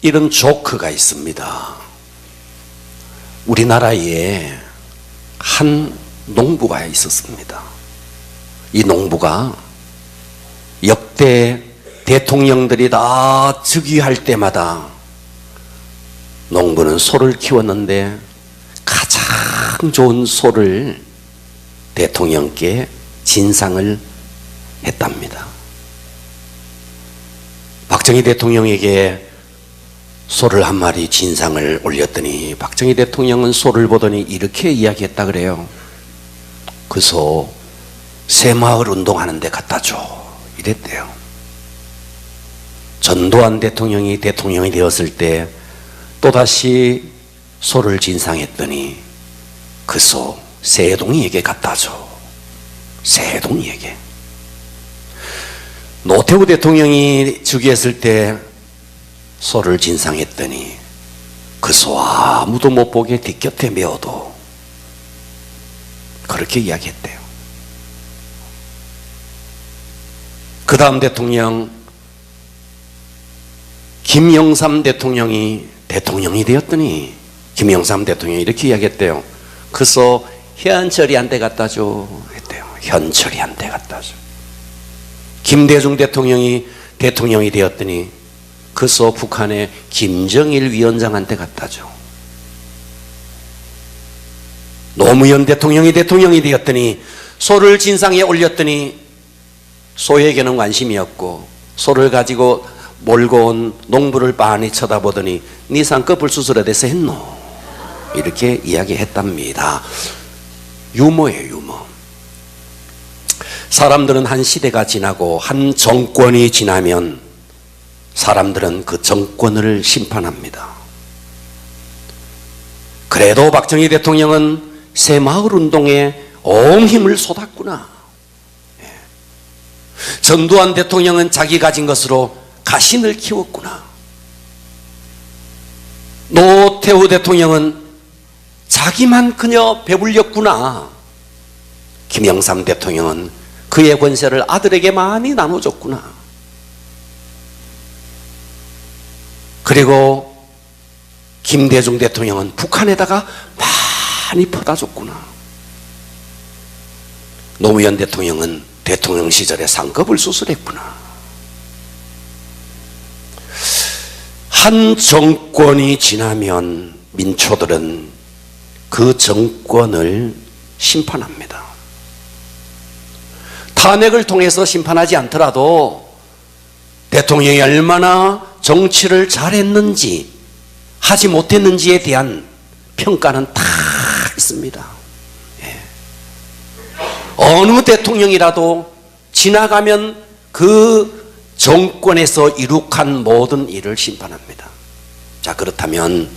이런 조크가 있습니다. 우리나라에 한 농부가 있었습니다. 이 농부가 역대 대통령들이 다 즉위할 때마다 농부는 소를 키웠는데 가장 좋은 소를 대통령께 진상을 했답니다. 박정희 대통령에게 소를 한 마리 진상을 올렸더니 박정희 대통령은 소를 보더니 이렇게 이야기했다 그래요. 그 소 새마을 운동하는 데 갖다 줘 이랬대요. 전두환 대통령이 대통령이 되었을 때 또다시 소를 진상했더니 그 소 세동이에게 갖다 줘. 세동이에게. 노태우 대통령이 즉위했을 때 소를 진상했더니 그 소 아무도 못 보게 뒷곁에 메어도 그렇게 이야기했대요. 그 다음 대통령 김영삼 대통령이 되었더니 김영삼 대통령이 이렇게 이야기했대요. 그 소 현철이한테 갖다 줘 했대요. 현철이한테 갖다 줘. 김대중 대통령이 되었더니 그 소 북한의 김정일 위원장한테 갖다 줘. 노무현 대통령이 되었더니 소를 진상에 올렸더니 소에게는 관심이 없고 소를 가지고 몰고 온 농부를 빤히 쳐다보더니 네 쌍꺼풀 수술에 대해서 했노? 이렇게 이야기했답니다. 유머예요, 유머. 사람들은 한 시대가 지나고 한 정권이 지나면 사람들은 그 정권을 심판합니다. 그래도 박정희 대통령은 새마을운동에 온 힘을 쏟았구나. 전두환 대통령은 자기 가진 것으로 가신을 키웠구나. 노태우 대통령은 자기만 그녀 배불렸구나. 김영삼 대통령은 그의 권세를 아들에게 많이 나눠줬구나. 그리고 김대중 대통령은 북한에다가 많이 퍼다 줬구나. 노무현 대통령은 대통령 시절에 쌍꺼풀 수술했구나. 한 정권이 지나면 민초들은 그 정권을 심판합니다. 탄핵을 통해서 심판하지 않더라도 대통령이 얼마나 정치를 잘했는지 하지 못했는지에 대한 평가는 다 있습니다. 어느 대통령이라도 지나가면 그 정권에서 이룩한 모든 일을 심판합니다. 자, 그렇다면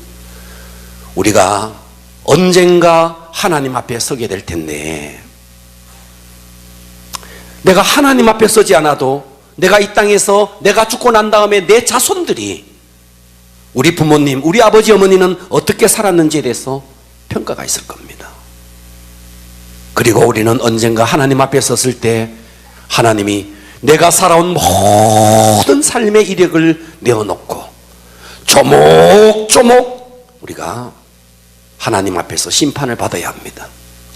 우리가 언젠가 하나님 앞에 서게 될 텐데, 내가 하나님 앞에 서지 않아도 내가 이 땅에서 내가 죽고 난 다음에 내 자손들이 우리 부모님, 우리 아버지 어머니는 어떻게 살았는지에 대해서 평가가 있을 겁니다. 그리고 우리는 언젠가 하나님 앞에 섰을 때 하나님이 내가 살아온 모든 삶의 이력을 내어놓고 조목조목 우리가 하나님 앞에서 심판을 받아야 합니다.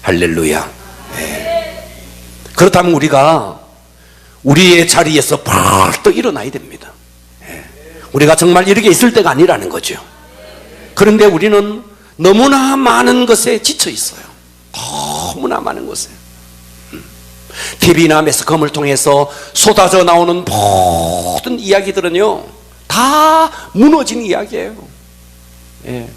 할렐루야. 네. 그렇다면 우리가 우리의 자리에서 벌떡 일어나야 됩니다. 네. 우리가 정말 이렇게 있을 때가 아니라는 거죠. 그런데 우리는 너무나 많은 것에 지쳐 있어요. 너무나 많은 것에. TV나 매스컴을 통해서 쏟아져 나오는 모든 이야기들은요, 다 무너진 이야기예요. 예.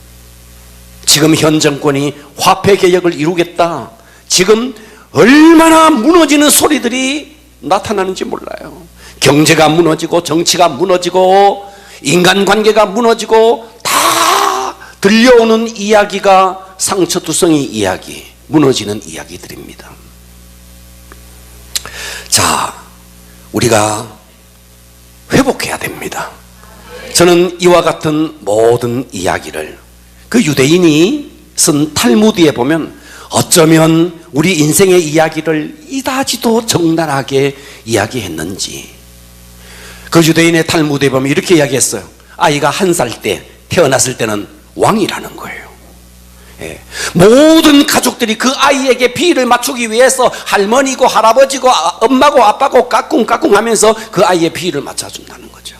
지금 현 정권이 화폐 개혁을 이루겠다. 지금 얼마나 무너지는 소리들이 나타나는지 몰라요. 경제가 무너지고 정치가 무너지고 인간관계가 무너지고 다 들려오는 이야기가 상처투성이 이야기, 무너지는 이야기들입니다. 자, 우리가 회복해야 됩니다. 저는 이와 같은 모든 이야기를 그 유대인이 쓴 탈무드에 보면 어쩌면 우리 인생의 이야기를 이다지도 적나라하게 이야기했는지, 그 유대인의 탈무드에 보면 이렇게 이야기했어요. 아이가 1살 때 태어났을 때는 왕이라는 거예요. 예. 모든 가족들이 그 아이에게 비위를 맞추기 위해서 할머니고 할아버지고 엄마고 아빠고 까꿍까꿍 하면서 그 아이의 비위를 맞춰준다는 거죠.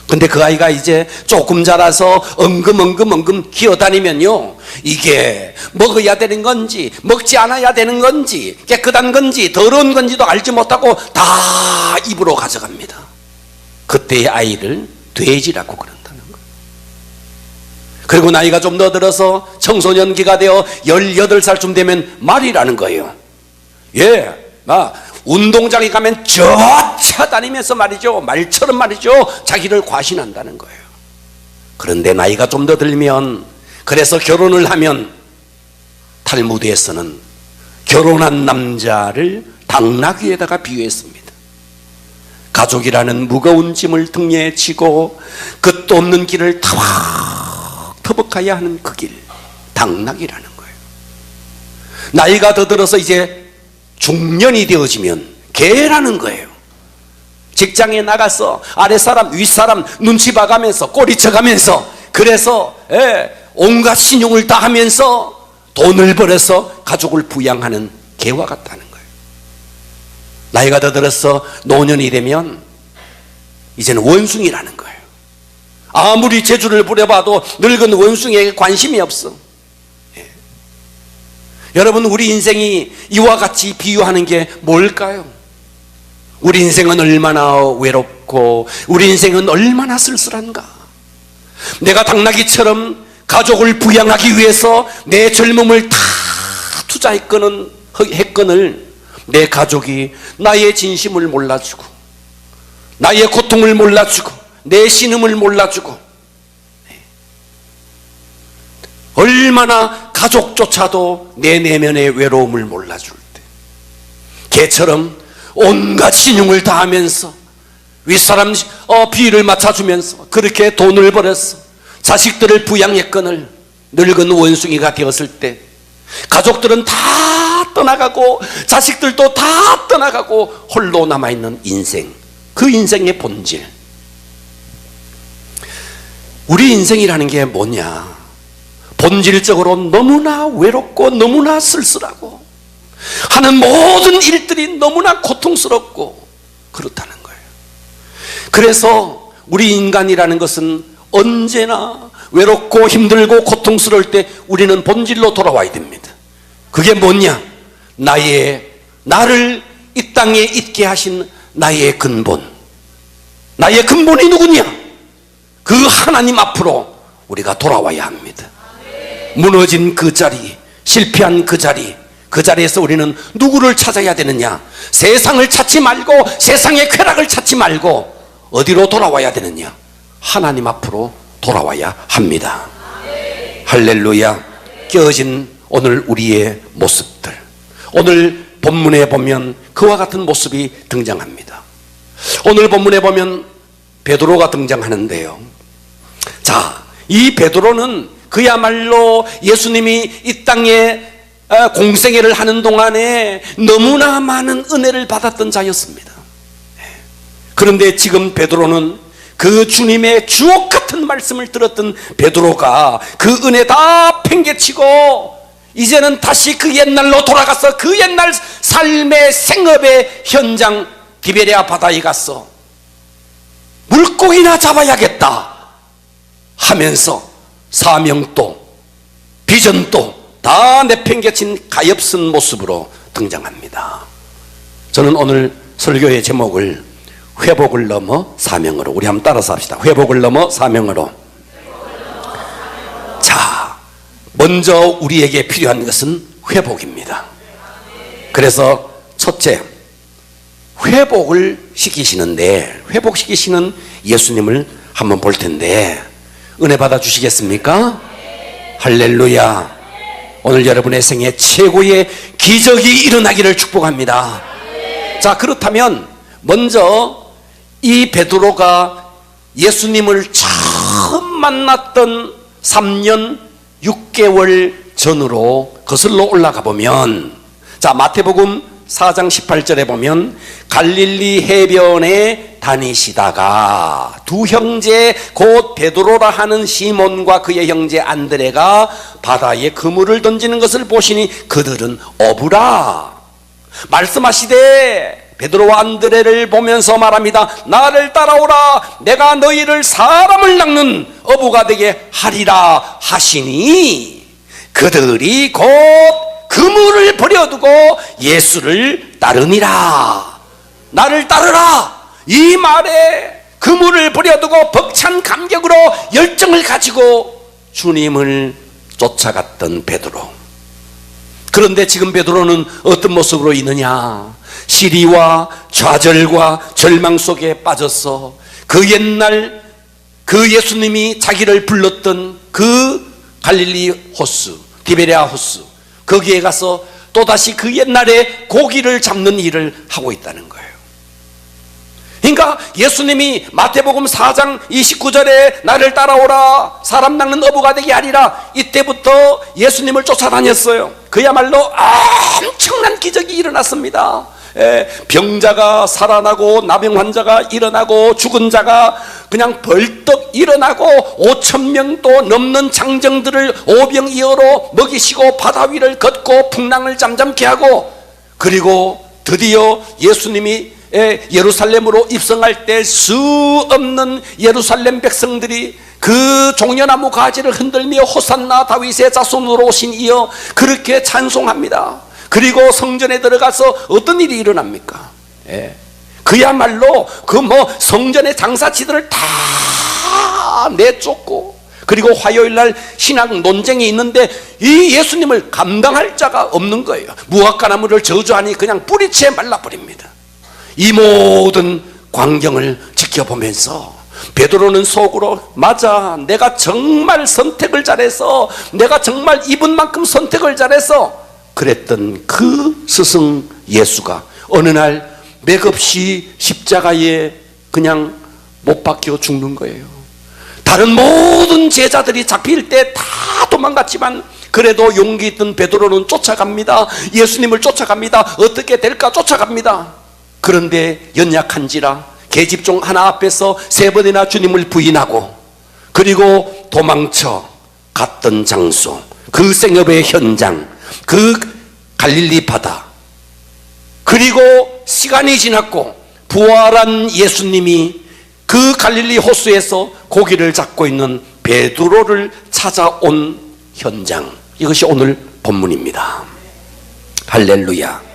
근데 그 아이가 이제 조금 자라서 엉금엉금 기어다니면요, 이게 먹어야 되는 건지 먹지 않아야 되는 건지 깨끗한 건지 더러운 건지도 알지 못하고 다 입으로 가져갑니다. 그때의 아이를 돼지라고 그런다는 거예요. 그리고 나이가 좀 더 들어서 청소년기가 되어 18살쯤 되면 말이라는 거예요. 예, 운동장에 가면 쫓아다니면서 말이죠, 말처럼 말이죠, 자기를 과신한다는 거예요. 그런데 나이가 좀 더 들면, 그래서 결혼을 하면 탈무드에서는 결혼한 남자를 당나귀에다가 비유했습니다. 가족이라는 무거운 짐을 등에 지고 끝도 없는 길을 터벅터벅해야 하는 그 길, 당나귀라는 거예요. 나이가 더 들어서 이제 중년이 되어지면 개라는 거예요. 직장에 나가서 아랫사람 윗사람 눈치 봐가면서 꼬리쳐가면서, 그래서 온갖 신용을 다 하면서 돈을 벌어서 가족을 부양하는 개와 같다는 거예요. 나이가 더 들어서 노년이 되면 이제는 원숭이라는 거예요. 아무리 재주를 부려봐도 늙은 원숭이에게 관심이 없어. 예. 여러분, 우리 인생이 이와 같이 비유하는 게 뭘까요? 우리 인생은 얼마나 외롭고 우리 인생은 얼마나 쓸쓸한가. 내가 당나귀처럼 가족을 부양하기 위해서 내 젊음을 다 투자했거늘 내 가족이 나의 진심을 몰라주고 나의 고통을 몰라주고 내 신음을 몰라주고, 얼마나 가족조차도 내 내면의 외로움을 몰라줄 때 개처럼 온갖 신용을 다하면서 윗사람 비위를 맞춰주면서 그렇게 돈을 벌었어 자식들을 부양했거늘 늙은 원숭이가 되었을 때 가족들은 다 떠나가고 자식들도 다 떠나가고 홀로 남아있는 인생, 그 인생의 본질. 우리 인생이라는 게 뭐냐? 본질적으로 너무나 외롭고 너무나 쓸쓸하고 하는 모든 일들이 너무나 고통스럽고 그렇다는 거예요. 그래서 우리 인간이라는 것은 언제나 외롭고 힘들고 고통스러울 때 우리는 본질로 돌아와야 됩니다. 그게 뭐냐? 나를 이 땅에 있게 하신 나의 근본. 나의 근본이 누구냐? 그 하나님 앞으로 우리가 돌아와야 합니다. 무너진 그 자리, 실패한 그 자리, 그 자리에서 우리는 누구를 찾아야 되느냐? 세상을 찾지 말고 세상의 쾌락을 찾지 말고 어디로 돌아와야 되느냐? 하나님 앞으로 돌아와야 합니다. 할렐루야. 깨어진 오늘 우리의 모습들, 오늘 본문에 보면 그와 같은 모습이 등장합니다. 오늘 본문에 보면 베드로가 등장하는데요. 자, 이 베드로는 그야말로 예수님이 이 땅에 공생애를 하는 동안에 너무나 많은 은혜를 받았던 자였습니다. 그런데 지금 베드로는 그 주님의 주옥 같은 말씀을 들었던 베드로가 그 은혜 다 팽개치고 이제는 다시 그 옛날로 돌아가서 그 옛날 삶의 생업의 현장 디베랴 바다에 가서 물고기나 잡아야겠다 하면서 사명도 비전도 다 내팽개친 가엾은 모습으로 등장합니다. 저는 오늘 설교의 제목을 회복을 넘어 사명으로, 우리 한번 따라서 합시다. 회복을 넘어 사명으로. 자, 먼저 우리에게 필요한 것은 회복입니다. 그래서 첫째, 회복을 시키시는데, 회복시키시는 예수님을 한번 볼 텐데 은혜 받아 주시겠습니까? 할렐루야. 오늘 여러분의 생애 최고의 기적이 일어나기를 축복합니다. 자, 그렇다면 먼저 이 베드로가 예수님을 처음 만났던 3년 6개월 전으로 거슬러 올라가 보면, 자, 마태복음 4장 18절에 보면 갈릴리 해변에 다니시다가 두 형제 곧 베드로라 하는 시몬과 그의 형제 안드레가 바다에 그물을 던지는 것을 보시니 그들은 어부라. 말씀하시되 베드로와 안드레를 보면서 말합니다. 나를 따라오라. 내가 너희를 사람을 낚는 어부가 되게 하리라 하시니 그들이 곧 그물을 버려두고 예수를 따르니라. 나를 따르라. 이 말에 그물을 버려두고 벅찬 감격으로 열정을 가지고 주님을 쫓아갔던 베드로. 그런데 지금 베드로는 어떤 모습으로 있느냐? 시리와 좌절과 절망 속에 빠져서 그 옛날 그 예수님이 자기를 불렀던 그 갈릴리 호수, 디베랴 호수, 거기에 가서 또다시 그 옛날에 고기를 잡는 일을 하고 있다는 거예요. 그러니까 예수님이 마태복음 4장 29절에 나를 따라오라, 사람 낚는 어부가 되게 하리라, 이때부터 예수님을 쫓아다녔어요. 그야말로 엄청난 기적이 일어났습니다. 병자가 살아나고 나병 환자가 일어나고 죽은 자가 그냥 벌떡 일어나고 5,000명도 넘는 장정들을 오병이어로 먹이시고 바다 위를 걷고 풍랑을 잠잠케 하고, 그리고 드디어 예수님이 예루살렘으로 입성할 때 수 없는 예루살렘 백성들이 그 종려나무 가지를 흔들며 호산나 다윗의 자손으로 오신 이여 그렇게 찬송합니다. 그리고 성전에 들어가서 어떤 일이 일어납니까? 그야말로 그 성전의 장사치들을 다 내쫓고, 그리고 화요일날 신학 논쟁이 있는데 이 예수님을 감당할 자가 없는 거예요. 무화과나무를 저주하니 그냥 뿌리채 말라버립니다. 이 모든 광경을 지켜보면서 베드로는 속으로, 맞아, 내가 정말 선택을 잘해서, 내가 정말 이분만큼 선택을 잘해서 그랬던 그 스승 예수가 어느 날 맥없이 십자가에 그냥 못 박혀 죽는 거예요. 다른 모든 제자들이 잡힐 때 다 도망갔지만 그래도 용기 있던 베드로는 쫓아갑니다. 예수님을 쫓아갑니다. 어떻게 될까 쫓아갑니다. 그런데 연약한지라 계집종 하나 앞에서 3번이나 주님을 부인하고, 그리고 도망쳐 갔던 장소, 그 생업의 현장, 그 갈릴리 바다, 그리고 시간이 지났고 부활한 예수님이 그 갈릴리 호수에서 고기를 잡고 있는 베드로를 찾아온 현장, 이것이 오늘 본문입니다. 할렐루야.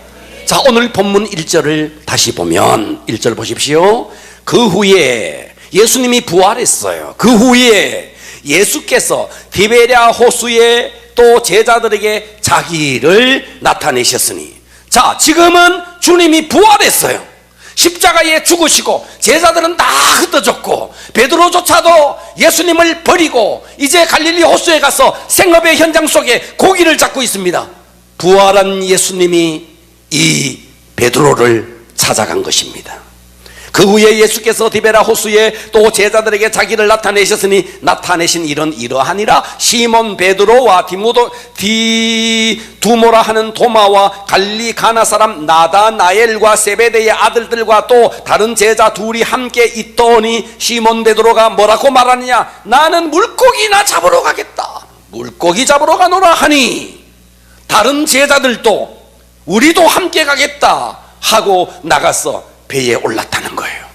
자, 오늘 본문 1절을 다시 보면 1절 보십시오. 그 후에 예수님이 부활했어요. 그 후에 예수께서 디베랴 호수에 또 제자들에게 자기를 나타내셨으니, 자, 지금은 주님이 부활했어요. 십자가에 죽으시고 제자들은 다 흩어졌고 베드로조차도 예수님을 버리고 이제 갈릴리 호수에 가서 생업의 현장 속에 고기를 잡고 있습니다. 부활한 예수님이 이 베드로를 찾아간 것입니다. 그 후에 예수께서 디베랴 호수에 또 제자들에게 자기를 나타내셨으니 나타내신 일은 이러하니라. 시몬 베드로와 두모라 하는 도마와 갈릴리 가나 사람 나다나엘과 세베대의 아들들과 또 다른 제자 둘이 함께 있더니 시몬 베드로가 뭐라고 말하느냐? 나는 물고기나 잡으러 가겠다. 물고기 잡으러 가노라 하니 다른 제자들도 우리도 함께 가겠다 하고 나가서 배에 올랐다는 거예요.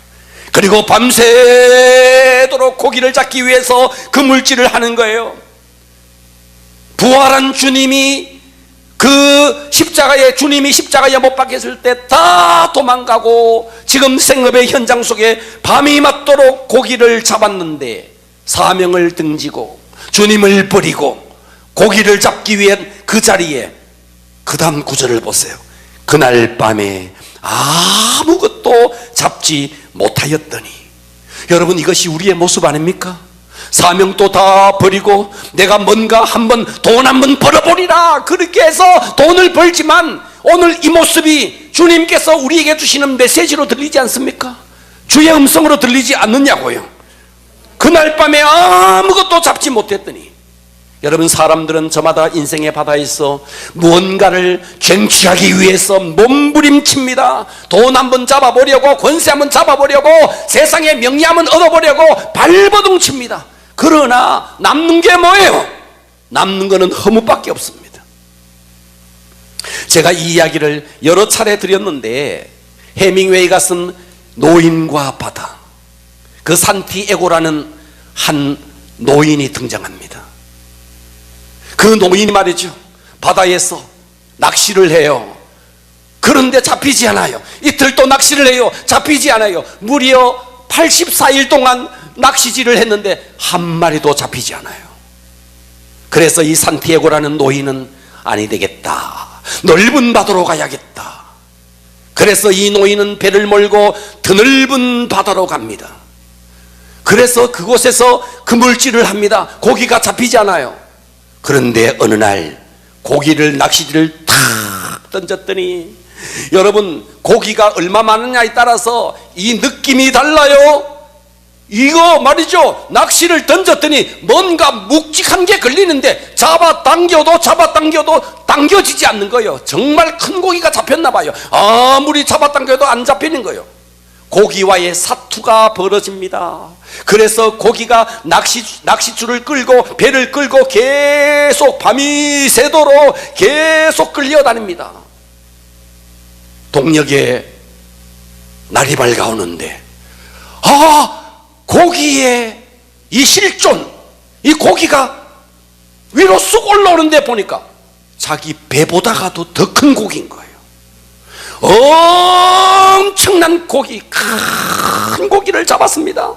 그리고 밤새도록 고기를 잡기 위해서 그 물질을 하는 거예요. 부활한 주님이 주님이 십자가에 못 박혔을 때 다 도망가고 지금 생업의 현장 속에 밤이 맞도록 고기를 잡았는데 사명을 등지고 주님을 버리고 고기를 잡기 위한 그 자리에, 그 다음 구절을 보세요. 그날 밤에 아무것도 잡지 못하였더니. 여러분, 이것이 우리의 모습 아닙니까? 사명도 다 버리고 내가 뭔가 돈 한번 벌어보리라 그렇게 해서 돈을 벌지만 오늘 이 모습이 주님께서 우리에게 주시는 메시지로 들리지 않습니까? 주의 음성으로 들리지 않느냐고요. 그날 밤에 아무것도 잡지 못했더니 여러분, 사람들은 저마다 인생의 바다에서 무언가를 쟁취하기 위해서 몸부림칩니다. 돈 한번 잡아보려고, 권세 한번 잡아보려고, 세상의 명예 한번 얻어보려고 발버둥 칩니다. 그러나 남는 게 뭐예요? 남는 거는 허무밖에 없습니다. 제가 이 이야기를 여러 차례 드렸는데, 해밍웨이가 쓴 노인과 바다, 그 산티에고라는 한 노인이 등장합니다. 그 노인이 말이죠, 바다에서 낚시를 해요. 그런데 잡히지 않아요. 이틀 또 낚시를 해요. 잡히지 않아요. 무려 84일 동안 낚시질을 했는데 한 마리도 잡히지 않아요. 그래서 이 산티에고라는 노인은 아니 되겠다, 넓은 바다로 가야겠다. 그래서 이 노인은 배를 몰고 드넓은 바다로 갑니다. 그래서 그곳에서 그물질을 합니다. 고기가 잡히지 않아요. 그런데 어느 날 고기를, 낚시질을 탁 던졌더니, 여러분, 고기가 얼마 많으냐에 따라서 이 느낌이 달라요. 이거 말이죠, 낚시를 던졌더니 뭔가 묵직한 게 걸리는데 잡아당겨도 당겨지지 않는 거예요. 정말 큰 고기가 잡혔나 봐요. 아무리 잡아당겨도 안 잡히는 거예요. 고기와의 사투가 벌어집니다. 그래서 고기가 낚시줄을 끌고 배를 끌고 계속 밤이 새도록 계속 끌려다닙니다. 동력에 날이 밝아오는데, 고기의 이 실존, 이 고기가 위로 쑥 올라오는데 보니까 자기 배보다가도 더 큰 고기인 거예요. 엄청난 고기, 큰 고기를 잡았습니다.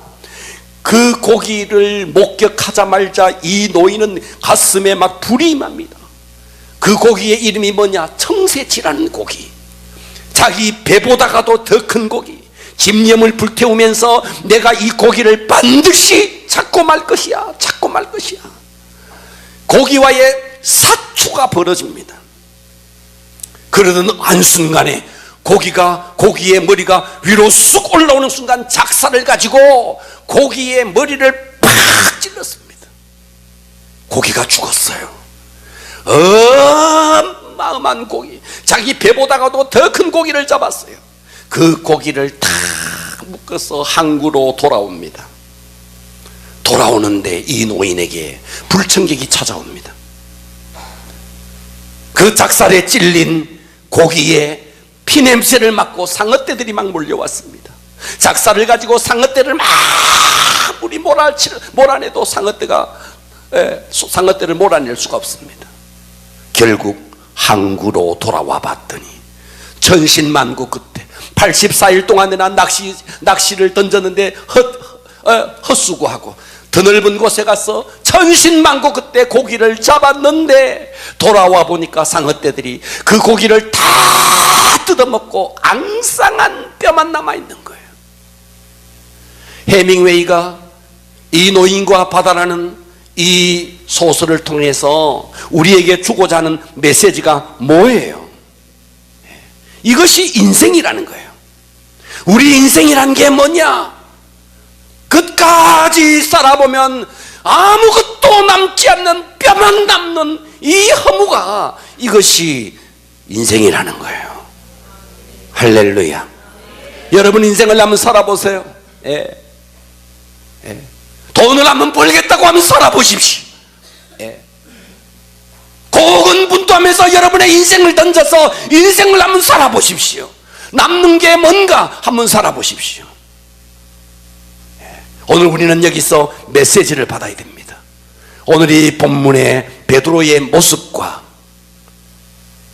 그 고기를 목격하자마자 이 노인은 가슴에 막 불이 임합니다. 그 고기의 이름이 뭐냐? 청새치라는 고기. 자기 배보다가도 더 큰 고기. 집념을 불태우면서 내가 이 고기를 반드시 잡고 말 것이야, 잡고 말 것이야. 고기와의 사투가 벌어집니다. 그러던 한순간에 고기의 머리가 위로 쑥 올라오는 순간 작사를 가지고 고기의 머리를 팍 찔렀습니다. 고기가 죽었어요. 어마어마한 고기, 자기 배보다가도 더 큰 고기를 잡았어요. 그 고기를 다 묶어서 항구로 돌아옵니다. 돌아오는데 이 노인에게 불청객이 찾아옵니다. 그 작살에 찔린 고기에 피냄새를 맡고 상어떼들이 막 몰려왔습니다. 작살을 가지고 상어떼를 막 우리 몰아내도 상어떼를 몰아낼 수가 없습니다. 결국 항구로 돌아와 봤더니 천신만고, 그때 84일 동안이나 낚시를 던졌는데 헛수고하고 드넓은 곳에 가서 천신만고 그때 고기를 잡았는데 돌아와 보니까 상어떼들이 그 고기를 다 뜯어먹고 앙상한 뼈만 남아있는 거예요. 해밍웨이가 이 노인과 바다라는 이 소설을 통해서 우리에게 주고자 하는 메시지가 뭐예요? 이것이 인생이라는 거예요. 우리 인생이란 게 뭐냐? 끝까지 살아보면 아무것도 남지 않는, 뼈만 남는 이 허무가, 이것이 인생이라는 거예요. 할렐루야. 여러분 인생을 한번 살아보세요. 돈을 한번 벌겠다고 하면 살아보십시오. 고군분투하면서 여러분의 인생을 던져서 인생을 한번 살아보십시오. 남는 게 뭔가 한번 살아보십시오. 오늘 우리는 여기서 메시지를 받아야 됩니다. 오늘 이 본문의 베드로의 모습과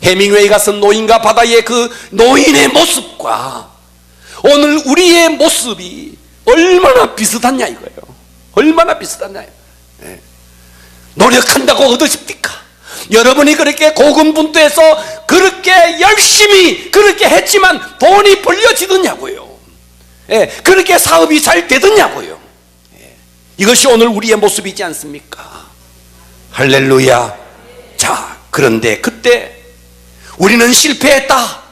해밍웨이가 쓴 노인과 바다의 그 노인의 모습과 오늘 우리의 모습이 얼마나 비슷하냐 이거예요. 얼마나 비슷하냐. 노력한다고 얻으십니까? 여러분이 그렇게 고군분투해서 그렇게 열심히 그렇게 했지만 돈이 벌려지더냐고요. 그렇게 사업이 잘 되더냐고요. 이것이 오늘 우리의 모습이지 않습니까? 할렐루야. 자, 그런데 그때 우리는 실패했다,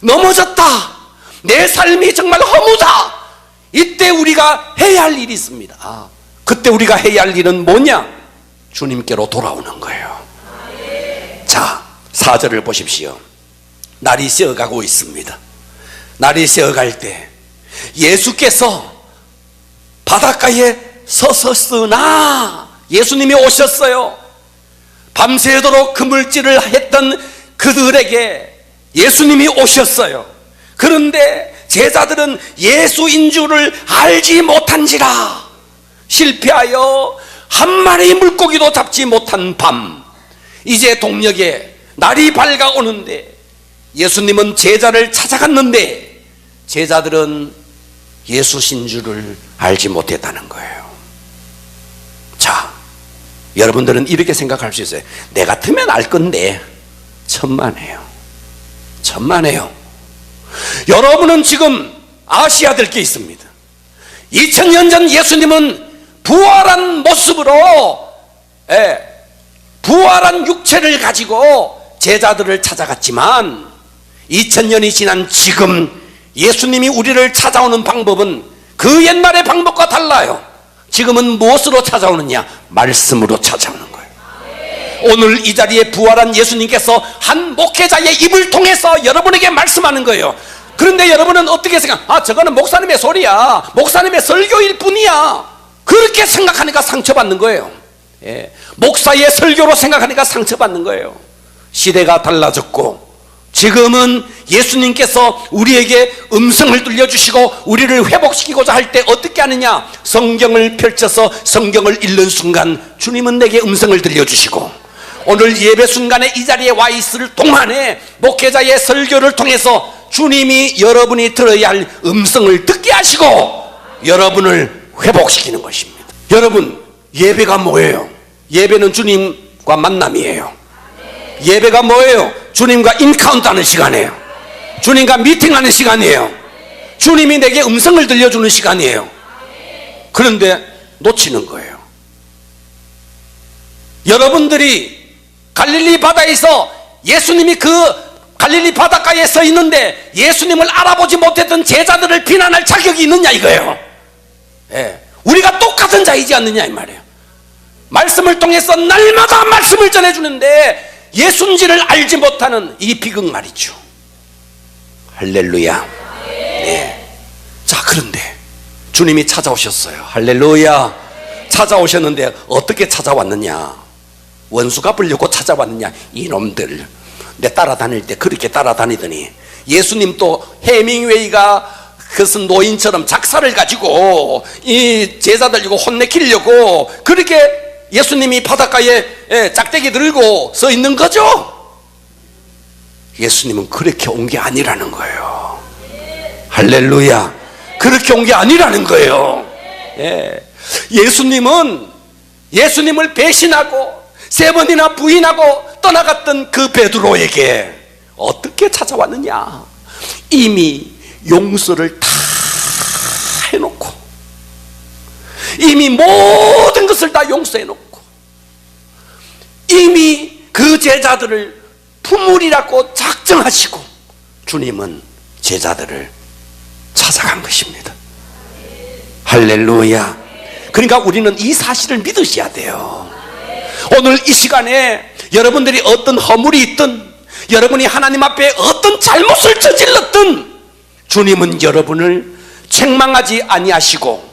넘어졌다, 내 삶이 정말 허무다, 이때 우리가 해야 할 일이 있습니다. 그때 우리가 해야 할 일은 뭐냐? 주님께로 돌아오는 거예요. 자, 4절을 보십시오. 날이 새어가고 있습니다. 날이 새어갈 때 예수께서 바닷가에 서셨으나, 예수님이 오셨어요. 밤새도록 그물질을 했던 그들에게 예수님이 오셨어요. 그런데 제자들은 예수인 줄을 알지 못한지라 실패하여 한 마리 물고기도 잡지 못한 밤, 이제 동력에 날이 밝아오는데 예수님은 제자를 찾아갔는데 제자들은 예수신 줄을 알지 못했다는 거예요. 자, 여러분들은 이렇게 생각할 수 있어요. 내 같으면 알 건데. 천만에요. 천만에요. 여러분은 지금 아셔야 될 게 있습니다. 2000년 전 예수님은 부활한 모습으로, 부활한 육체를 가지고 제자들을 찾아갔지만 2000년이 지난 지금 예수님이 우리를 찾아오는 방법은 그 옛날의 방법과 달라요. 지금은 무엇으로 찾아오느냐? 말씀으로 찾아오는 거예요. 오늘 이 자리에 부활한 예수님께서 한 목회자의 입을 통해서 여러분에게 말씀하는 거예요. 그런데 여러분은 어떻게 생각? 저거는 목사님의 소리야, 목사님의 설교일 뿐이야, 그렇게 생각하니까 상처받는 거예요. 목사의 설교로 생각하니까 상처받는 거예요. 시대가 달라졌고 지금은 예수님께서 우리에게 음성을 들려주시고 우리를 회복시키고자 할 때 어떻게 하느냐? 성경을 펼쳐서 성경을 읽는 순간 주님은 내게 음성을 들려주시고, 오늘 예배 순간에 이 자리에 와 있을 동안에 목회자의 설교를 통해서 주님이 여러분이 들어야 할 음성을 듣게 하시고 여러분을 회복시키는 것입니다. 여러분, 예배가 뭐예요? 예배는 주님과 만남이에요. 예배가 뭐예요? 주님과 인카운트하는 시간이에요. 주님과 미팅하는 시간이에요. 주님이 내게 음성을 들려주는 시간이에요. 그런데 놓치는 거예요. 여러분들이 갈릴리 바다에서 예수님이 그 갈릴리 바닷가에 서 있는데 예수님을 알아보지 못했던 제자들을 비난할 자격이 있느냐 이거예요. 우리가 똑같은 자이지 않느냐 이 말이에요. 말씀을 통해서 날마다 말씀을 전해주는데 예수인지를 알지 못하는 이 비극 말이죠. 할렐루야. 자, 그런데 주님이 찾아오셨어요. 할렐루야. 찾아오셨는데 어떻게 찾아왔느냐? 원수가 불려고 찾아왔느냐? 이놈들, 내 따라다닐 때 그렇게 따라다니더니 예수님 또 해밍웨이가 그것은 노인처럼 작사를 가지고 이 제자들 이거 혼내키려고 그렇게 예수님이 바닷가에 짝대기 들고 서 있는 거죠? 예수님은 그렇게 온 게 아니라는 거예요. 할렐루야. 그렇게 온 게 아니라는 거예요. 예수님을 배신하고 3번이나 부인하고 떠나갔던 그 베드로에게 어떻게 찾아왔느냐? 이미 용서를 다 해놓고, 이미 모든 것을 다 용서해놓고, 이미 그 제자들을 품으리라고 작정하시고 주님은 제자들을 찾아간 것입니다. 할렐루야. 그러니까 우리는 이 사실을 믿으셔야 돼요. 오늘 이 시간에 여러분들이 어떤 허물이 있든, 여러분이 하나님 앞에 어떤 잘못을 저질렀든 주님은 여러분을 책망하지 아니하시고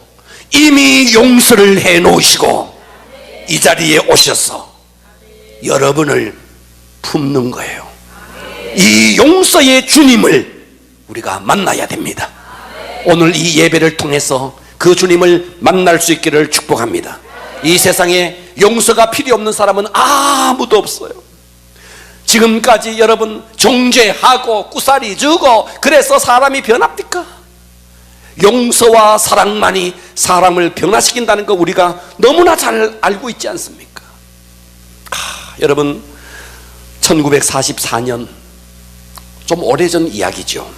이미 용서를 해놓으시고 이 자리에 오셔서 여러분을 품는 거예요. 이 용서의 주님을 우리가 만나야 됩니다. 오늘 이 예배를 통해서 그 주님을 만날 수 있기를 축복합니다. 이 세상에 용서가 필요 없는 사람은 아무도 없어요. 지금까지 여러분 정죄하고 꾸사리 주고 그래서 사람이 변합니까? 용서와 사랑만이 사람을 변화시킨다는 거 우리가 너무나 잘 알고 있지 않습니까? 여러분, 1944년, 좀 오래전 이야기죠.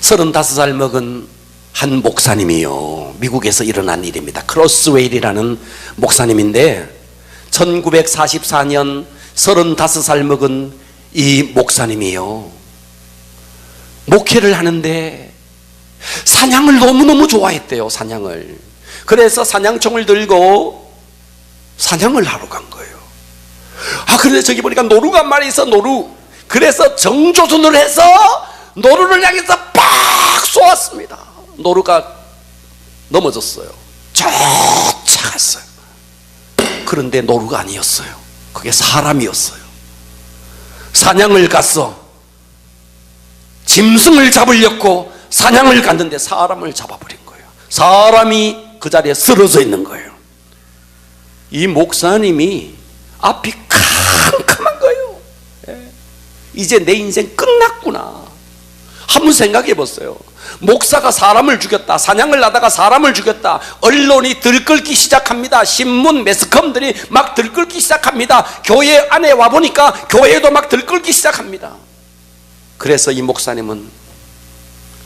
35살 먹은 한 목사님이요, 미국에서 일어난 일입니다. 크로스웨일이라는 목사님인데 1944년 35살 먹은 이 목사님이요, 목회를 하는데 사냥을 너무너무 좋아했대요. 사냥을. 그래서 사냥총을 들고 사냥을 하러 간 거예요. 그런데 저기 보니까 노루가 한 마리 있어, 노루. 그래서 정조준을 해서 노루를 향해서 팍 쏘았습니다. 노루가 넘어졌어요. 쫓아갔어요. 그런데 노루가 아니었어요. 그게 사람이었어요. 사냥을 갔어. 짐승을 잡으려고 사냥을 갔는데 사람을 잡아버린 거예요. 사람이 그 자리에 쓰러져 있는 거예요. 이 목사님이 앞이 캄캄한 거예요. 이제 내 인생 끝났구나. 한번 생각해 보세요. 목사가 사람을 죽였다, 사냥을 하다가 사람을 죽였다, 언론이 들끓기 시작합니다. 신문, 매스컴들이 막 들끓기 시작합니다. 교회 안에 와보니까 교회도 막 들끓기 시작합니다. 그래서 이 목사님은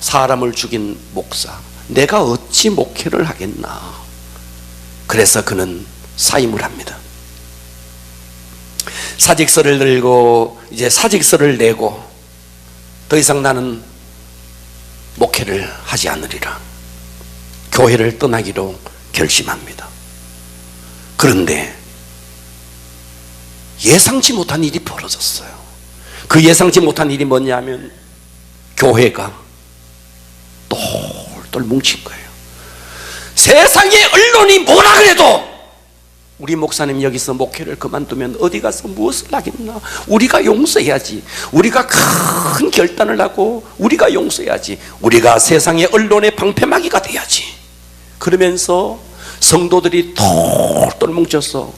사람을 죽인 목사, 내가 어찌 목회를 하겠나. 그래서 그는 사임을 합니다. 사직서를 들고 이제 사직서를 내고 더 이상 나는 목회를 하지 않으리라. 교회를 떠나기로 결심합니다. 그런데 예상치 못한 일이 벌어졌어요. 그 예상치 못한 일이 뭐냐면 교회가 똘똘 뭉친 거예요. 세상의 언론이 뭐라 그래도 우리 목사님 여기서 목회를 그만두면 어디 가서 무엇을 하겠나? 우리가 용서해야지. 우리가 큰 결단을 하고 우리가 용서해야지. 우리가 세상의 언론의 방패막이가 돼야지. 그러면서 성도들이 똘똘 뭉쳐서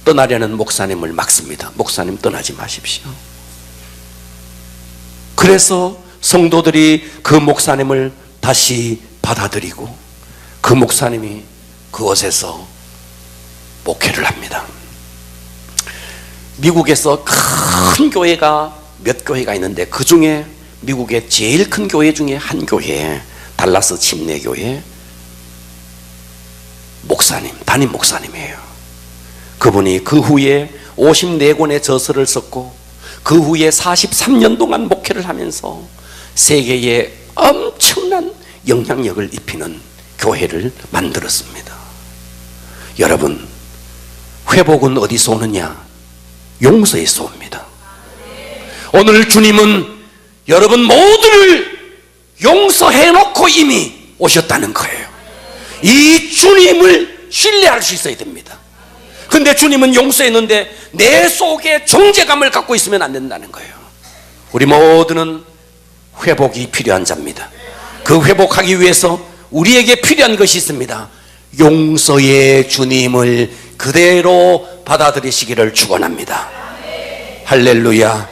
떠나려는 목사님을 막습니다. 목사님 떠나지 마십시오. 그래서 성도들이 그 목사님을 다시 받아들이고 그 목사님이 그곳에서 목회를 합니다. 미국에서 큰 교회가 몇 교회가 있는데 그 중에 미국의 제일 큰 교회 중에 한 교회, 달라스 침례교회 목사님, 담임 목사님이에요. 그분이 그 후에 54권의 저서를 썼고 그 후에 43년 동안 목회를 하면서 세계에 엄청난 영향력을 입히는 교회를 만들었습니다. 여러분, 회복은 어디서 오느냐? 용서에서 옵니다. 오늘 주님은 여러분 모두를 용서해 놓고 이미 오셨다는 거예요. 이 주님을 신뢰할 수 있어야 됩니다. 근데 주님은 용서했는데 내 속에 정죄감을 갖고 있으면 안 된다는 거예요. 우리 모두는 회복이 필요한 자입니다. 그 회복하기 위해서 우리에게 필요한 것이 있습니다. 용서의 주님을 그대로 받아들이시기를 축원합니다. 할렐루야.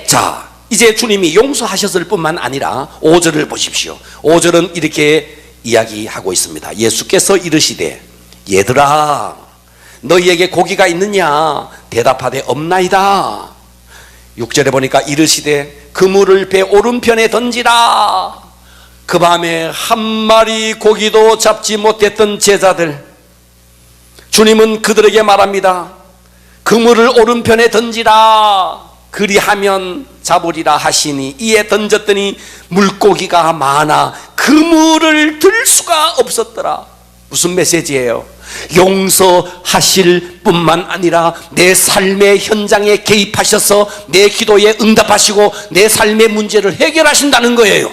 자, 이제 주님이 용서하셨을 뿐만 아니라 5절을 보십시오. 5절은 이렇게 이야기하고 있습니다. 예수께서 이르시되 얘들아 너희에게 고기가 있느냐? 대답하되 없나이다. 6절에 보니까 이르시되 그물을 배 오른편에 던지라. 그 밤에 한 마리 고기도 잡지 못했던 제자들, 주님은 그들에게 말합니다. 그물을 오른편에 던지라. 그리하면 잡으리라 하시니 이에 던졌더니 물고기가 많아 그물을 들 수가 없었더라. 무슨 메시지예요? 용서하실 뿐만 아니라 내 삶의 현장에 개입하셔서 내 기도에 응답하시고 내 삶의 문제를 해결하신다는 거예요.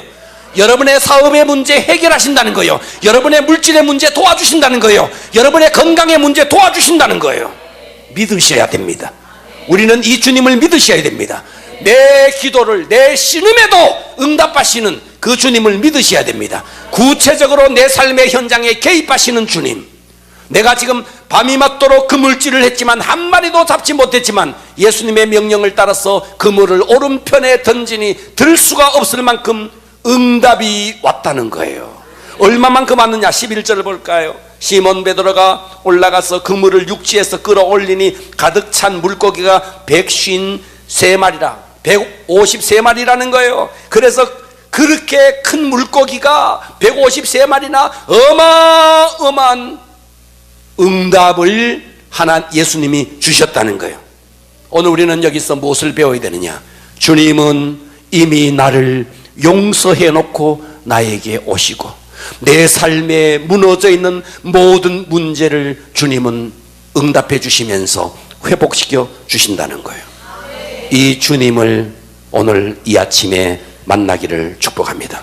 여러분의 사업의 문제 해결하신다는 거예요. 여러분의 물질의 문제 도와주신다는 거예요. 여러분의 건강의 문제 도와주신다는 거예요. 믿으셔야 됩니다. 우리는 이 주님을 믿으셔야 됩니다. 내 기도를 내 신음에도 응답하시는 그 주님을 믿으셔야 됩니다. 구체적으로 내 삶의 현장에 개입하시는 주님. 내가 지금 밤이 맞도록 그물질을 했지만 한 마리도 잡지 못했지만 예수님의 명령을 따라서 그물을 오른편에 던지니 들 수가 없을 만큼 응답이 왔다는 거예요. 얼마만큼 왔느냐? 11절을 볼까요? 시몬 베드로가 올라가서 그물을 육지에서 끌어올리니 가득 찬 물고기가 153마리라 153마리라는 거예요. 그래서 그렇게 큰 물고기가 153마리나 어마어마한 응답을 예수님이 주셨다는 거예요. 오늘 우리는 여기서 무엇을 배워야 되느냐? 주님은 이미 나를 용서해 놓고 나에게 오시고 내 삶에 무너져 있는 모든 문제를 주님은 응답해 주시면서 회복시켜 주신다는 거예요. 이 주님을 오늘 이 아침에 만나기를 축복합니다.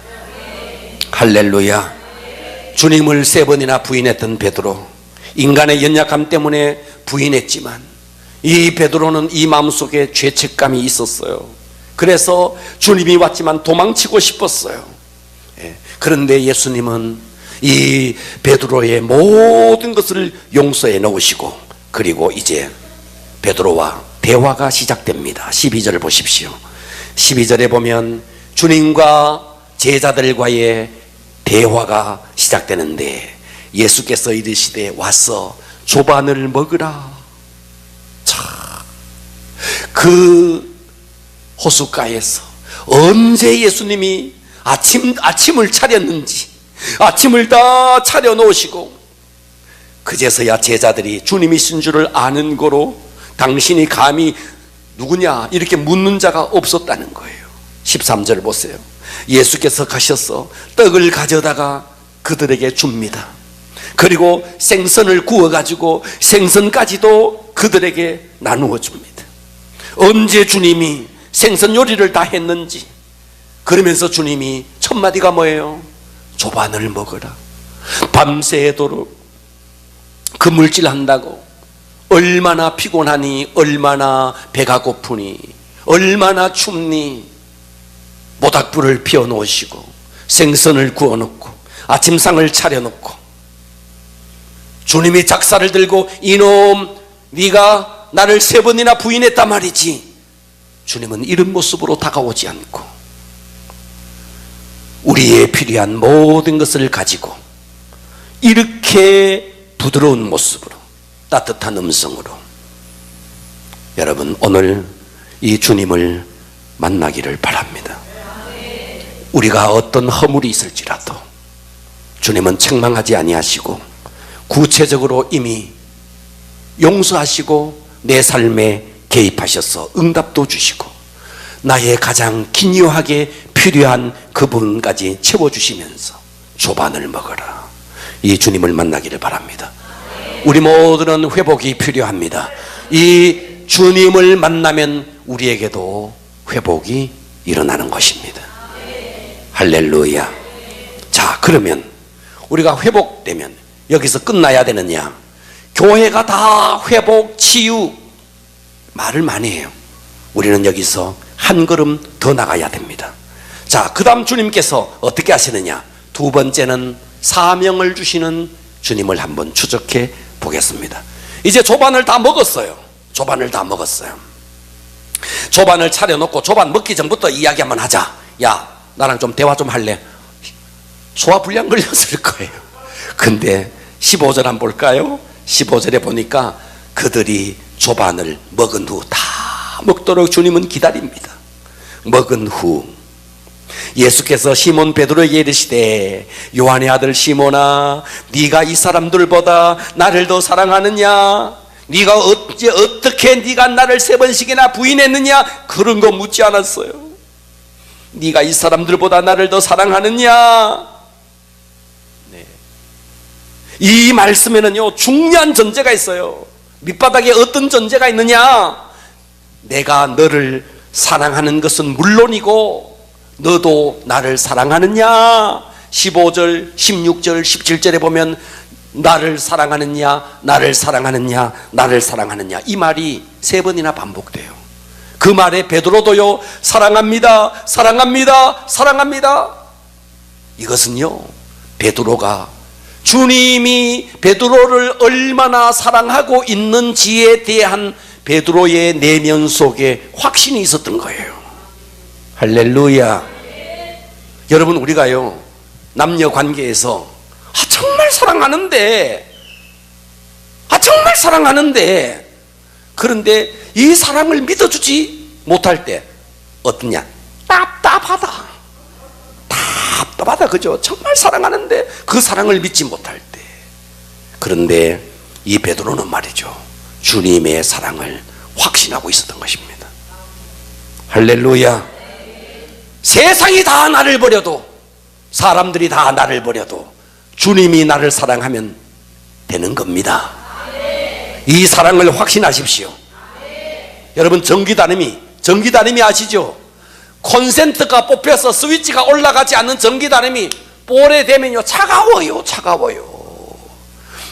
할렐루야. 주님을 3번이나 부인했던 베드로, 인간의 연약함 때문에 부인했지만 이 베드로는 이 마음속에 죄책감이 있었어요. 그래서 주님이 왔지만 도망치고 싶었어요. 그런데 예수님은 이 베드로의 모든 것을 용서해 놓으시고, 그리고 이제 베드로와 대화가 시작됩니다. 12절 보십시오. 12절에 보면 주님과 제자들과의 대화가 시작되는데, 예수께서 이르시되 와서 조반을 먹으라. 자, 그 호숫가에서 언제 예수님이 아침을 차렸는지, 아침을 다 차려 놓으시고, 그제서야 제자들이 주님이신 줄을 아는 거로 당신이 감히 누구냐 이렇게 묻는 자가 없었다는 거예요. 13절 보세요. 예수께서 가셔서 떡을 가져다가 그들에게 줍니다. 그리고 생선을 구워가지고 생선까지도 그들에게 나누어 줍니다. 언제 주님이 생선 요리를 다 했는지, 그러면서 주님이 첫 마디가 뭐예요? 조반을 먹어라. 밤새도록 그물질 한다고 얼마나 피곤하니, 얼마나 배가 고프니, 얼마나 춥니. 모닥불을 피워놓으시고 생선을 구워놓고 아침상을 차려놓고, 주님이 작사를 들고 이놈 네가 나를 3번이나 부인했단 말이지. 주님은 이런 모습으로 다가오지 않고 우리의 필요한 모든 것을 가지고 이렇게 부드러운 모습으로, 따뜻한 음성으로, 여러분 오늘 이 주님을 만나기를 바랍니다. 우리가 어떤 허물이 있을지라도 주님은 책망하지 아니하시고 구체적으로 이미 용서하시고 내 삶에 개입하셔서 응답도 주시고 나의 가장 기묘하게 필요한 그 부분까지 채워주시면서 조반을 먹어라. 이 주님을 만나기를 바랍니다. 우리 모두는 회복이 필요합니다. 이 주님을 만나면 우리에게도 회복이 일어나는 것입니다. 할렐루야. 자, 그러면 우리가 회복되면 여기서 끝나야 되느냐? 교회가 다 회복, 치유 말을 많이 해요. 우리는 여기서 한 걸음 더 나가야 됩니다. 자, 그 다음 주님께서 어떻게 하시느냐? 2번째는 사명을 주시는 주님을 한번 추적해 보겠습니다. 이제 조반을 다 먹었어요. 조반을 다 먹었어요. 조반을 차려놓고 조반 먹기 전부터 이야기 한번 하자. 야, 나랑 좀 대화 좀 할래? 소화불량 걸렸을 거예요. 근데 15절 한번 볼까요? 15절에 보니까 그들이 조반을 먹은 후 다 먹도록 주님은 기다립니다. 먹은 후 예수께서 시몬 베드로에게 이르시되 요한의 아들 시몬아, 네가 이 사람들보다 나를 더 사랑하느냐? 네가 어떻게 네가 나를 3번씩이나 부인했느냐? 그런 거 묻지 않았어요. 네가 이 사람들보다 나를 더 사랑하느냐? 네. 이 말씀에는요 중요한 전제가 있어요. 밑바닥에 어떤 전제가 있느냐? 내가 너를 사랑하는 것은 물론이고 너도 나를 사랑하느냐? 15절, 16절, 17절에 보면 나를 사랑하느냐, 나를 사랑하느냐, 나를 사랑하느냐, 이 말이 3번이나 반복돼요. 그 말에 베드로도요 사랑합니다, 사랑합니다, 사랑합니다. 이것은요 베드로가 주님이 베드로를 얼마나 사랑하고 있는지에 대한 베드로의 내면 속에 확신이 있었던 거예요. 할렐루야. 여러분, 우리가요 남녀 관계에서 정말 사랑하는데, 정말 사랑하는데, 그런데 이 사랑을 믿어주지 못할 때 어떠냐? 답답하다. 답답하다, 그죠? 정말 사랑하는데 그 사랑을 믿지 못할 때. 그런데 이 베드로는 말이죠, 주님의 사랑을 확신하고 있었던 것입니다. 할렐루야. 세상이 다 나를 버려도, 사람들이 다 나를 버려도 주님이 나를 사랑하면 되는 겁니다. 이 사랑을 확신하십시오. 여러분, 전기다리미 아시죠? 콘센트가 뽑혀서 스위치가 올라가지 않는 전기다리미 볼에 대면요 차가워요.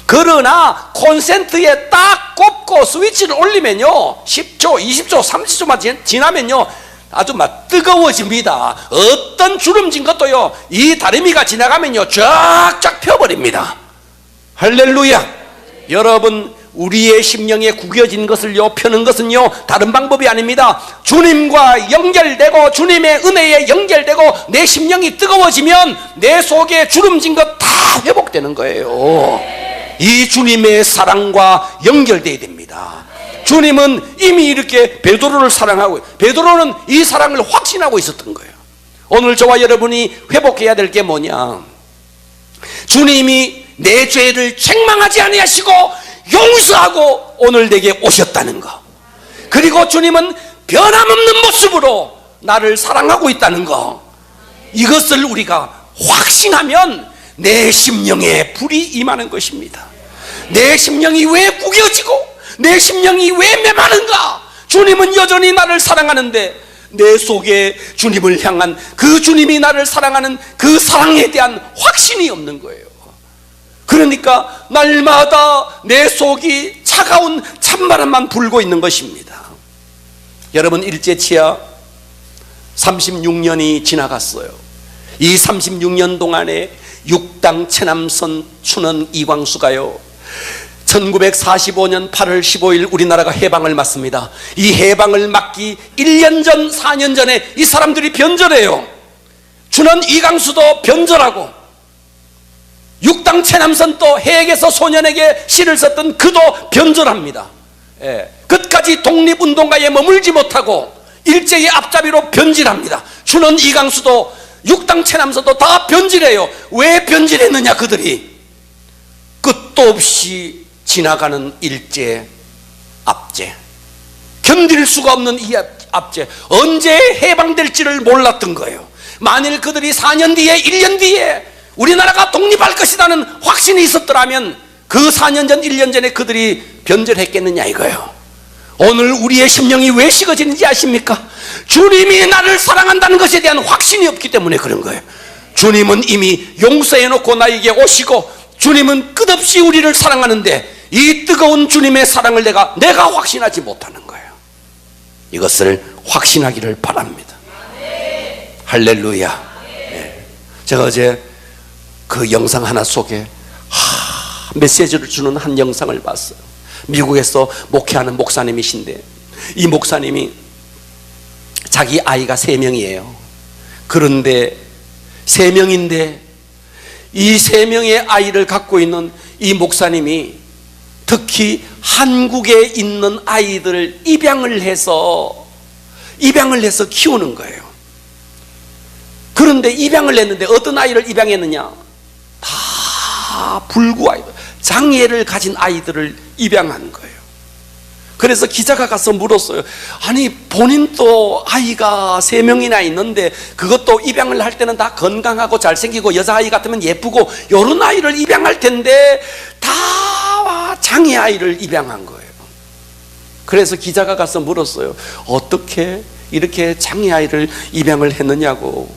그러나 콘센트에 딱 꼽고 스위치를 올리면요 10초, 20초, 30초만 지나면요 아주 막 뜨거워집니다. 어떤 주름진 것도요 이 다리미가 지나가면요 쫙쫙 펴버립니다. 할렐루야. 여러분, 우리의 심령에 구겨진 것을요 펴는 것은요 다른 방법이 아닙니다. 주님과 연결되고 주님의 은혜에 연결되고 내 심령이 뜨거워지면 내 속에 주름진 것 다 회복되는 거예요. 이 주님의 사랑과 연결되어야 됩니다. 주님은 이미 이렇게 베드로를 사랑하고, 베드로는 이 사랑을 확신하고 있었던 거예요. 오늘 저와 여러분이 회복해야 될 게 뭐냐? 주님이 내 죄를 책망하지 아니하시고 용서하고 오늘 내게 오셨다는 거, 그리고 주님은 변함없는 모습으로 나를 사랑하고 있다는 거, 이것을 우리가 확신하면 내 심령에 불이 임하는 것입니다. 내 심령이 왜 구겨지고 내 심령이 왜 메마른가? 주님은 여전히 나를 사랑하는데 내 속에 주님을 향한 그 주님이 나를 사랑하는 그 사랑에 대한 확신이 없는 거예요. 그러니까 날마다 내 속이 차가운 찬바람만 불고 있는 것입니다. 여러분, 일제치하 36년이 지나갔어요. 이 36년 동안에 육당 체남선 춘원 이광수가요 1945년 8월 15일 우리나라가 해방을 맞습니다. 이 해방을 맞기 1년 전, 4년 전에 이 사람들이 변절해요. 춘원 이광수도 변절하고, 육당 체남선 또 해에게서 소년에게 시를 썼던 그도 변절합니다. 끝까지 독립운동가에 머물지 못하고 일제의 앞잡이로 변질합니다. 춘원 이광수도 육당 체남선도 다 변질해요. 왜 변질했느냐? 그들이 끝도 없이 지나가는 일제 압제, 견딜 수가 없는 이 압제, 언제 해방될지를 몰랐던 거예요. 만일 그들이 4년 뒤에 1년 뒤에 우리나라가 독립할 것이라는 확신이 있었더라면 그 4년 전 1년 전에 그들이 변절했겠느냐 이거예요. 오늘 우리의 심령이 왜 식어지는지 아십니까? 주님이 나를 사랑한다는 것에 대한 확신이 없기 때문에 그런 거예요. 주님은 이미 용서해놓고 나에게 오시고, 주님은 끝없이 우리를 사랑하는데 이 뜨거운 주님의 사랑을 내가 확신하지 못하는 거예요. 이것을 확신하기를 바랍니다. 할렐루야. 제가 어제 그 영상 하나 속에 메시지를 주는 한 영상을 봤어요. 미국에서 목회하는 목사님이신데, 이 목사님이 자기 아이가 3명이에요. 그런데 3명인데 이 3명의 아이를 갖고 있는 이 목사님이 특히 한국에 있는 아이들을 입양을 해서 키우는 거예요. 그런데 입양을 했는데 어떤 아이를 입양했느냐? 다 불구 아이들, 장애를 가진 아이들을 입양한 거예요. 그래서 기자가 가서 물었어요. 아니, 본인도 아이가 3명이나 있는데 그것도 입양을 할 때는 다 건강하고 잘생기고 여자아이 같으면 예쁘고 이런 아이를 입양할 텐데 다 장애아이를 입양한 거예요. 그래서 기자가 가서 물었어요. 어떻게 이렇게 장애아이를 입양을 했느냐고.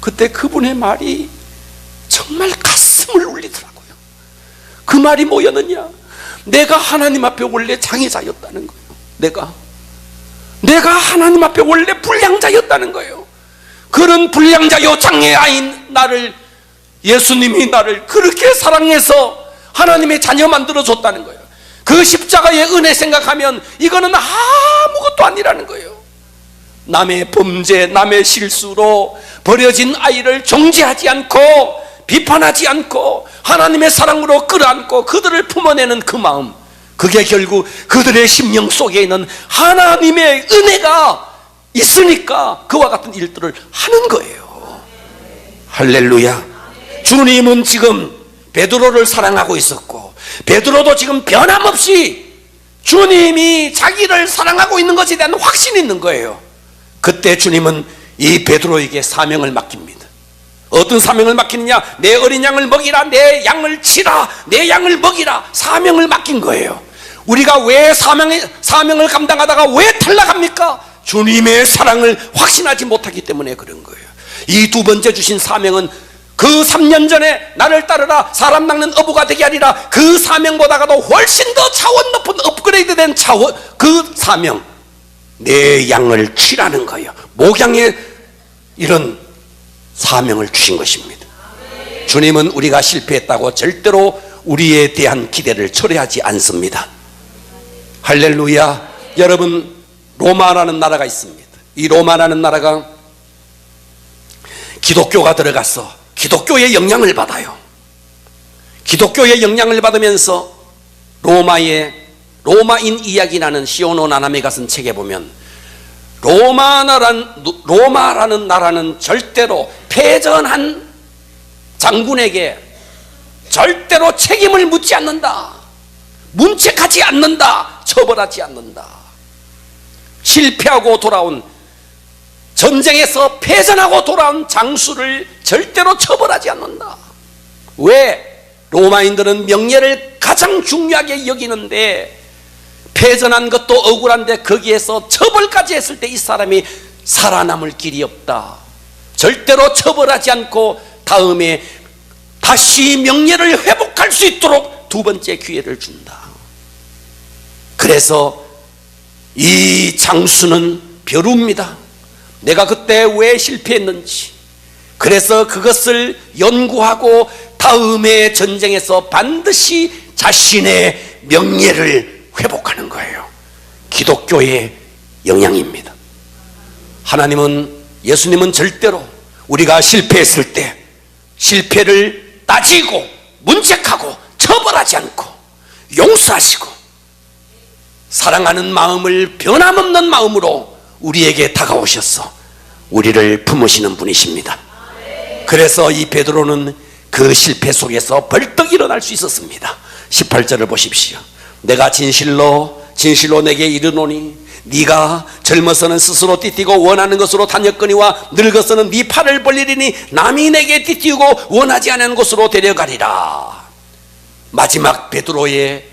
그때 그분의 말이 정말 가슴을 울리더라고요. 그 말이 뭐였느냐? 내가 하나님 앞에 원래 장애자였다는 거예요. 내가 하나님 앞에 원래 불량자였다는 거예요. 그런 불량자요 장애아인 나를, 예수님이 나를 그렇게 사랑해서 하나님의 자녀 만들어줬다는 거예요. 그 십자가의 은혜 생각하면 이거는 아무것도 아니라는 거예요. 남의 범죄, 남의 실수로 버려진 아이를 정죄하지 않고 비판하지 않고 하나님의 사랑으로 끌어안고 그들을 품어내는 그 마음, 그게 결국 그들의 심령 속에 있는 하나님의 은혜가 있으니까 그와 같은 일들을 하는 거예요. 할렐루야. 주님은 지금 베드로를 사랑하고 있었고, 베드로도 지금 변함없이 주님이 자기를 사랑하고 있는 것에 대한 확신이 있는 거예요. 그때 주님은 이 베드로에게 사명을 맡깁니다. 어떤 사명을 맡기느냐? 내 어린 양을 먹이라, 내 양을 치라, 내 양을 먹이라, 사명을 맡긴 거예요. 우리가 왜 사명을 감당하다가 왜 탈락합니까? 주님의 사랑을 확신하지 못하기 때문에 그런 거예요. 이 두 번째 주신 사명은 그 3년 전에 나를 따르라 사람 낚는 어부가 되게 하리라, 그 사명보다가도 훨씬 더 차원 높은 업그레이드된 그 사명, 내 양을 치라는 거예요. 목양의 이런 사명을 주신 것입니다. 주님은 우리가 실패했다고 절대로 우리에 대한 기대를 철회하지 않습니다. 할렐루야. 여러분, 로마라는 나라가 있습니다. 이 로마라는 나라가 기독교가 들어가서 기독교의 영향을 받아요. 기독교의 영향을 받으면서 로마인 이야기라는 시오노 나나미가 쓴 책에 보면 로마라는 나라는 절대로 패전한 장군에게 절대로 책임을 묻지 않는다, 문책하지 않는다, 처벌하지 않는다. 실패하고 돌아온, 전쟁에서 패전하고 돌아온 장수를 절대로 처벌하지 않는다. 왜? 로마인들은 명예를 가장 중요하게 여기는데, 패전한 것도 억울한데 거기에서 처벌까지 했을 때 이 사람이 살아남을 길이 없다. 절대로 처벌하지 않고 다음에 다시 명예를 회복할 수 있도록 두 번째 기회를 준다. 그래서 이 장수는 벼루입니다. 내가 그때 왜 실패했는지, 그래서 그것을 연구하고 다음의 전쟁에서 반드시 자신의 명예를 회복하는 거예요. 기독교의 영향입니다. 예수님은 절대로 우리가 실패했을 때 실패를 따지고 문책하고 처벌하지 않고 용서하시고 사랑하는 마음을 변함없는 마음으로 우리에게 다가오셔서 우리를 품으시는 분이십니다. 그래서 이 베드로는 그 실패 속에서 벌떡 일어날 수 있었습니다. 18절을 보십시오. 내가 진실로 내게 이르노니 네가 젊어서는 스스로 띠띠고 원하는 것으로 다녔거니와 늙어서는 네 팔을 벌리리니 남이 내게 띠띠우고 원하지 않은 곳으로 데려가리라. 마지막 베드로의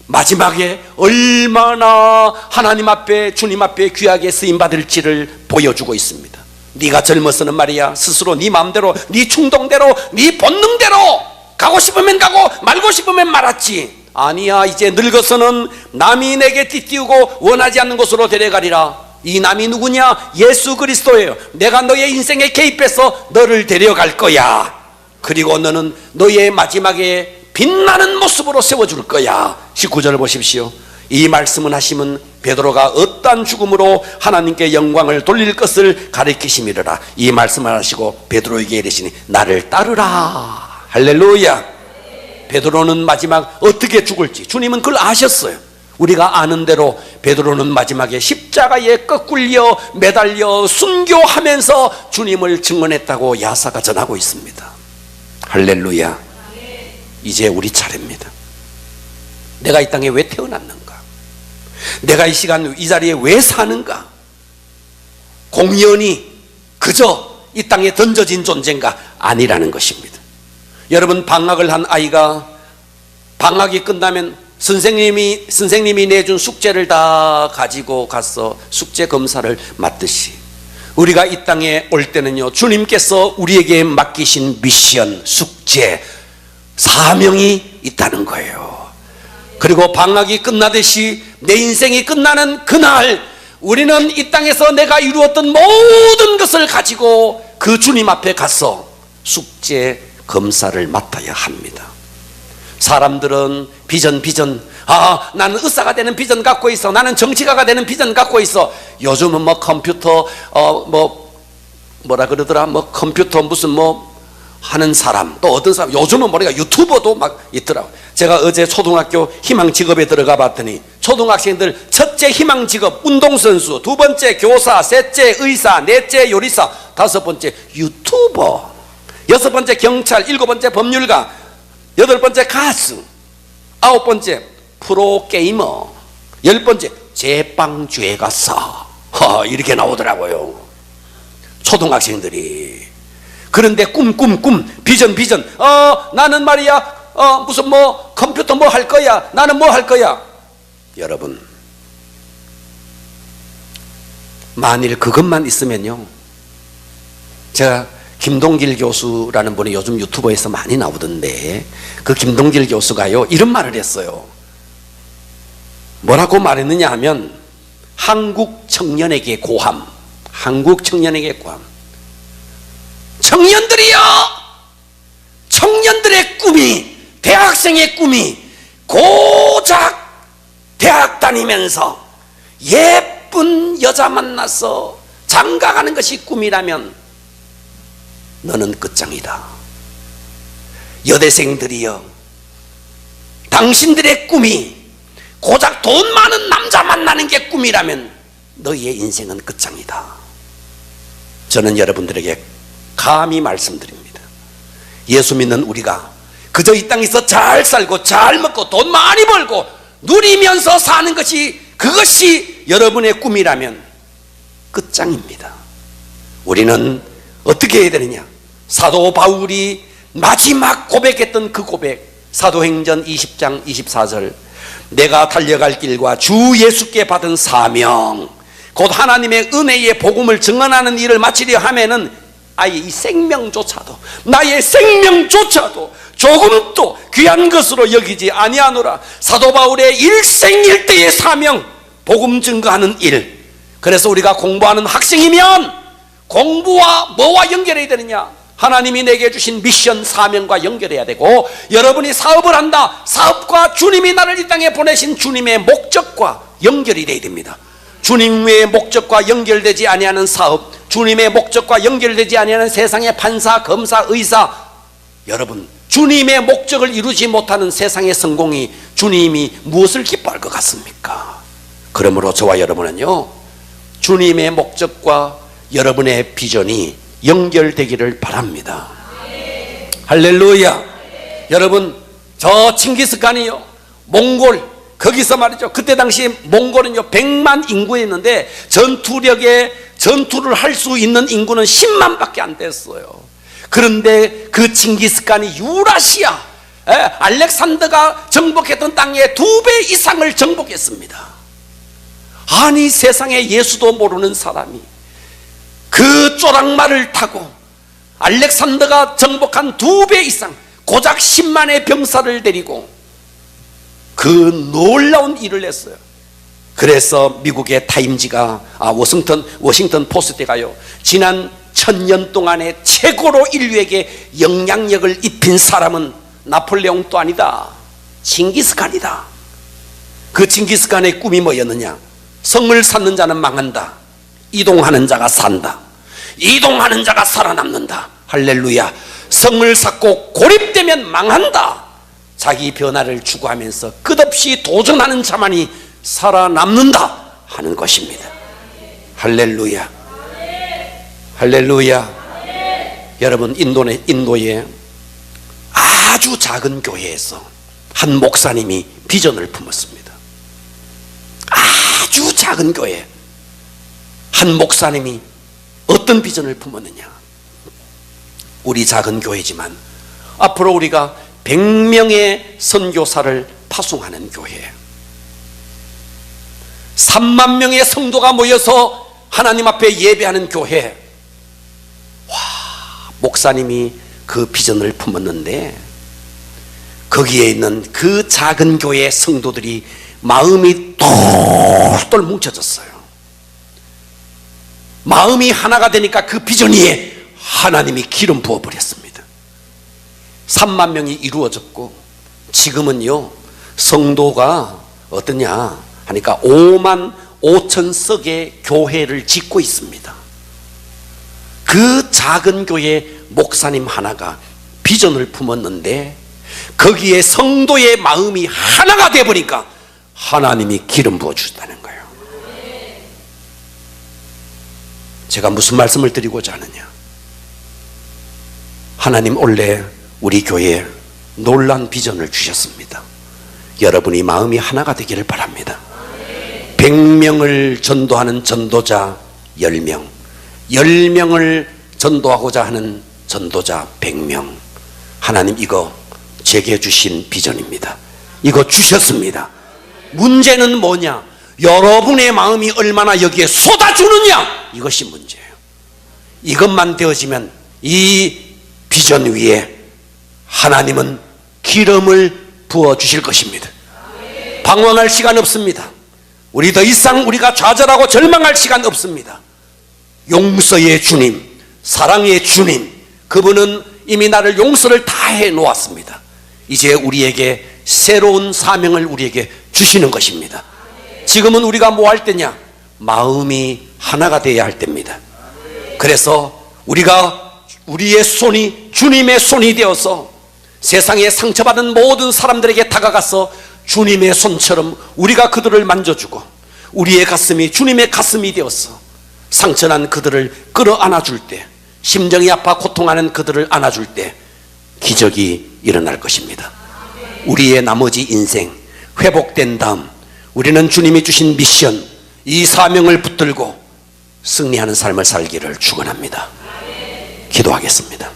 마지막에 얼마나 하나님 앞에, 주님 앞에 귀하게 쓰임받을지를 보여주고 있습니다. 네가 젊어서는 말이야, 스스로 네 마음대로, 네 충동대로, 네 본능대로 가고 싶으면 가고 말고 싶으면 말았지. 아니야, 이제 늙어서는 남이 내게 띠띠우고 원하지 않는 곳으로 데려가리라. 이 남이 누구냐? 예수 그리스도예요. 내가 너의 인생에 개입해서 너를 데려갈 거야. 그리고 너는 너의 마지막에 빛나는 모습으로 세워줄 거야. 19절을 보십시오. 이 말씀을 하시면 베드로가 어떠한 죽음으로 하나님께 영광을 돌릴 것을 가리키심이라. 이 말씀을 하시고 베드로에게 이르시니 나를 따르라. 할렐루야. 베드로는 마지막 어떻게 죽을지 주님은 그걸 아셨어요. 우리가 아는 대로 베드로는 마지막에 십자가에 꺾울려 매달려 순교하면서 주님을 증언했다고 야사가 전하고 있습니다. 할렐루야. 이제 우리 차례입니다. 내가 이 땅에 왜 태어났는가? 내가 이 시간 이 자리에 왜 사는가? 공연히 그저 이 땅에 던져진 존재인가? 아니라는 것입니다. 여러분, 방학을 한 아이가 방학이 끝나면 선생님이 내준 숙제를 다 가지고 가서 숙제 검사를 맡듯이 우리가 이 땅에 올 때는요, 주님께서 우리에게 맡기신 미션, 숙제, 사명이 있다는 거예요. 그리고 방학이 끝나듯이 내 인생이 끝나는 그날 우리는 이 땅에서 내가 이루었던 모든 것을 가지고 그 주님 앞에 가서 숙제 검사를 맡아야 합니다. 사람들은 비전, 나는 의사가 되는 비전 갖고 있어, 나는 정치가가 되는 비전 갖고 있어. 요즘은 뭐 컴퓨터 뭐라 그러더라, 뭐 컴퓨터 무슨 뭐 하는 사람, 또 어떤 사람, 요즘은 뭐랄까 유튜버도 막 있더라고. 제가 어제 초등학교 희망직업에 들어가 봤더니 초등학생들 첫째 희망직업 운동선수, 두 번째 교사, 셋째 의사, 넷째 요리사, 다섯 번째 유튜버, 여섯 번째 경찰, 일곱 번째 법률가, 여덟 번째 가수, 아홉 번째 프로게이머, 열 번째 제빵죄가사, 이렇게 나오더라고요, 초등학생들이. 그런데 꿈, 비전, 나는 말이야 무슨 뭐 컴퓨터 뭐 할 거야, 나는 뭐 할 거야. 여러분, 만일 그것만 있으면요, 제가 김동길 교수라는 분이 요즘 유튜브에서 많이 나오던데, 그 김동길 교수가요 이런 말을 했어요. 뭐라고 말했느냐 하면, 한국 청년에게 고함, 한국 청년에게 고함. 청년들이여, 청년들의 꿈이, 대학생의 꿈이 고작 대학 다니면서 예쁜 여자 만나서 장가가는 것이 꿈이라면 너는 끝장이다. 여대생들이여, 당신들의 꿈이 고작 돈 많은 남자 만나는 게 꿈이라면 너희의 인생은 끝장이다. 저는 여러분들에게 감히 말씀드립니다. 예수 믿는 우리가 그저 이 땅에서 잘 살고 잘 먹고 돈 많이 벌고 누리면서 사는 것이, 그것이 여러분의 꿈이라면 끝장입니다. 우리는 어떻게 해야 되느냐? 사도 바울이 마지막 고백했던 그 고백, 사도행전 20장 24절, 내가 달려갈 길과 주 예수께 받은 사명, 곧 하나님의 은혜의 복음을 증언하는 일을 마치려 하면은 아예 이 생명조차도, 나의 생명조차도 조금도 귀한 것으로 여기지 아니하노라. 사도 바울의 일생일대의 사명, 복음 증거하는 일. 그래서 우리가 공부하는 학생이면 공부와 뭐와 연결해야 되느냐? 하나님이 내게 주신 미션 사명과 연결해야 되고, 여러분이 사업을 한다, 사업과 주님이 나를 이 땅에 보내신 주님의 목적과 연결이 돼야 됩니다. 주님의 목적과 연결되지 아니하는 사업, 주님의 목적과 연결되지 아니하는 세상의 판사, 검사, 의사, 여러분, 주님의 목적을 이루지 못하는 세상의 성공이 주님이 무엇을 기뻐할 것 같습니까? 그러므로 저와 여러분은요, 주님의 목적과 여러분의 비전이 연결되기를 바랍니다. 할렐루야. 여러분, 저 칭기스칸이요, 몽골, 거기서 말이죠, 그때 당시 몽골은요 100만 인구였는데 전투를 할 수 있는 인구는 10만 밖에 안 됐어요. 그런데 그 칭기스칸이 유라시아, 알렉산더가 정복했던 땅의 2배 이상을 정복했습니다. 아니, 세상에 예수도 모르는 사람이 그 쪼랑말을 타고 알렉산더가 정복한 2배 이상, 고작 10만의 병사를 데리고 그 놀라운 일을 했어요. 그래서 미국의 타임지가, 워싱턴 포스트가요, 지난 1000년 동안에 최고로 인류에게 영향력을 입힌 사람은 나폴레옹도 아니다, 칭기스칸이다. 그 칭기스칸의 꿈이 뭐였느냐? 성을 쌓는 자는 망한다, 이동하는 자가 산다, 이동하는 자가 살아남는다. 할렐루야. 성을 쌓고 고립되면 망한다, 자기 변화를 추구하면서 끝없이 도전하는 자만이 살아남는다 하는 것입니다. 할렐루야. 할렐루야. 여러분, 인도의 아주 작은 교회에서 한 목사님이 비전을 품었습니다. 아주 작은 교회 한 목사님이 어떤 비전을 품었느냐? 우리 작은 교회지만 앞으로 우리가 100명의 선교사를 파송하는 교회, 3만 명의 성도가 모여서 하나님 앞에 예배하는 교회. 와, 목사님이 그 비전을 품었는데 거기에 있는 그 작은 교회의 성도들이 마음이 똘똘 뭉쳐졌어요. 마음이 하나가 되니까 그 비전 위에 하나님이 기름 부어버렸습니다. 3만 명이 이루어졌고, 지금은요 성도가 어떠냐 하니까 5만 5천 석의 교회를 짓고 있습니다. 그 작은 교회 목사님 하나가 비전을 품었는데 거기에 성도의 마음이 하나가 되어버리니까 하나님이 기름 부어주셨다는 거예요. 제가 무슨 말씀을 드리고자 하느냐? 하나님 원래 우리 교회에 놀라운 비전을 주셨습니다. 여러분이 마음이 하나가 되기를 바랍니다. 100명을 전도하는 전도자 10명, 10명을 전도하고자 하는 전도자 100명. 하나님, 이거 제게 주신 비전입니다. 이거 주셨습니다. 문제는 뭐냐? 여러분의 마음이 얼마나 여기에 쏟아주느냐, 이것이 문제예요. 이것만 되어지면 이 비전 위에 하나님은 기름을 부어주실 것입니다. 방황할 시간 없습니다. 우리 더 이상 우리가 좌절하고 절망할 시간 없습니다. 용서의 주님, 사랑의 주님, 그분은 이미 나를 용서를 다 해놓았습니다. 이제 우리에게 새로운 사명을 우리에게 주시는 것입니다. 지금은 우리가 뭐 할 때냐? 마음이 하나가 되어야 할 때입니다. 그래서 우리의 손이 주님의 손이 되어서 세상에 상처받은 모든 사람들에게 다가가서 주님의 손처럼 우리가 그들을 만져주고, 우리의 가슴이 주님의 가슴이 되어서 상처난 그들을 끌어안아 줄 때, 심정이 아파 고통하는 그들을 안아줄 때 기적이 일어날 것입니다. 우리의 나머지 인생 회복된 다음 우리는 주님이 주신 미션, 이 사명을 붙들고 승리하는 삶을 살기를 축원합니다. 기도하겠습니다.